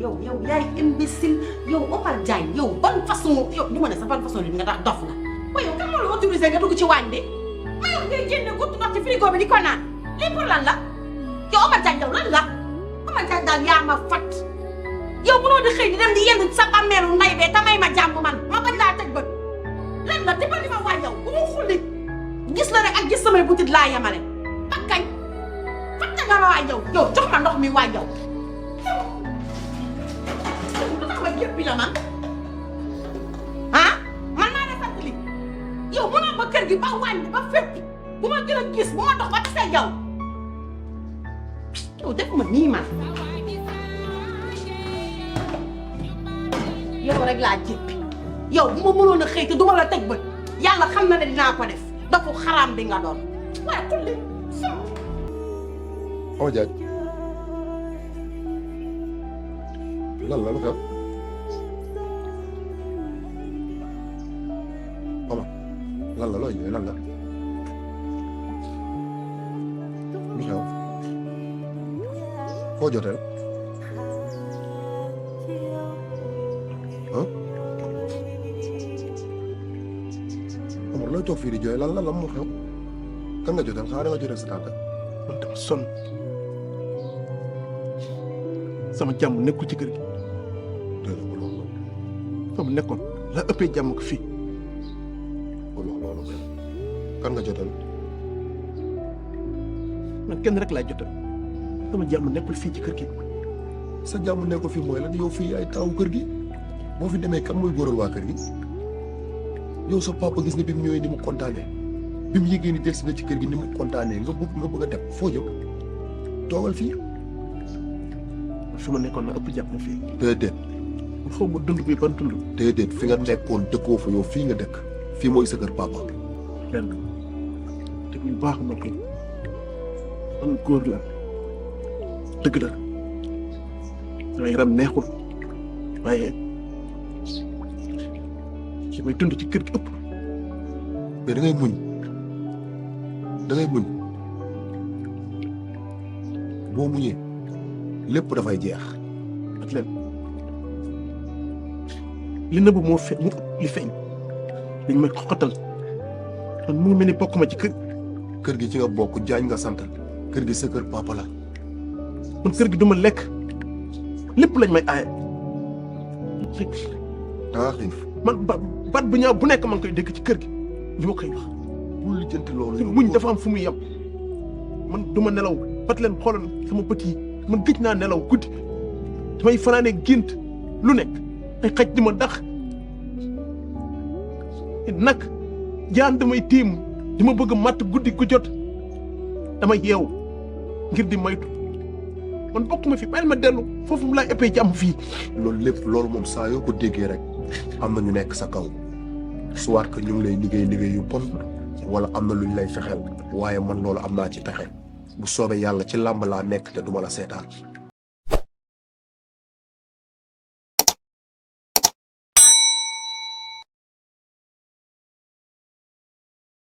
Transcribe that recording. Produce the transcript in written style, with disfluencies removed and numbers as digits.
yow yaay imbécile yow Omar Diagne yow ban façon yow du ma ne sa ban façon li nga tax dof nga waaye yow kan moo la autorisé nga dugg ci waañ bi ma yow ngay génne guttu ndox ci frigo bi di ko naan lii pour lan la yow Omar Diagne yow lan la Omar Diagne daal yaa ma fat yow mënoo di xëy di dem di yenn sa bàmmeelu nday bee tamay ma jàmm man ma bañ laa tëj bët lan la dimbali ma waay yow bu mu xulli gis la rek ak gis samay butit laa yemale ba kañ fatte nga ma waay yow jox ma ndox mi waay yow lu tax ma jéppi la man ah man maa la sant li yow mënoo ba kër gi ba wàññi ba fépp bu ma gën a gis bu ma dox ba tase yow def ma nii man yow rek laa jéppi yow bu ma mënoon a xëy te du ma la tëj bët yàlla xam na ne dinaa ko def dafa xaraam bi nga doon waaye xulli Omar Diagne lan la lu xew Omar lan la looy lan la lu xew foo jotee ah Omar looy toog fii di jooy lan la moo xew kan nga jotee xaaral nga jotee sa tànk man dama sonn sama jàmm nekkul ci kër gi fa mu nekkoon la ëppee jàmm ko fii loolu kan nga jotal man kenn rek laa jotal sama jàmm nekkul fii ci kër gi sa jàmm nekkul fii mooy lan yow fii ay taawu kër gi boo fi demee kan mooy góoral waa kër gi yow sa papa gis nga bi mu ñëwee ni mu kontaanee bi mu yëgee ni del si na ci kër gi ni mu kontaanee nga bëgg a dem foo jëm toogal fii fi ma nekkoon na ëpp jàmm fii déedéet xaw ma dund bi ban dund déedéet fi nga nekkoon dëkkoo fa yow fii nga dëkk fii mooy sa kër papa lenn te bu baax ma ko man góor la dëgg la sama yaram neexul waaye ci may dund ci kër gi ëpp mais da ngay muñ boo muñee lépp dafay jeex ak leen li nëbb moo feeñ mu li feeñ dañ may xoxatal man mu ngi mel ni bokk ma ci kër gi ci nga bokk Diagne nga santal kër gi sa kër papa la man kër gi duma lekk lépp lañ may aaye daa xiif man baat bu ñaaw bu nekk man koy dégg ci kër gi li ma koy wax bul lijjanti loolu muñ dafa am fu muy yem man duma nelaw bat leen xoolal sama bët yi man gëj naa nelaw guddi damay fanaanee gént lu nekk ay xaj di ma dax nag jaan damay tiim di ma bëgg matt guddi gu jot damay yeew ngir di maytu man bokk ma fi bàyyil ma dellu foofu mu laa ëppee jàmm fii loolu lépp loolu moom saa yoo ko déggee rek am na ñu nekk sa kaw soit que ñu ngi lay liggéey yu bon wala am na luñ lay fexeel waaye man loolu am naa ci pexe bu soobee yàlla ci làmb laa nekk te duma la seetaan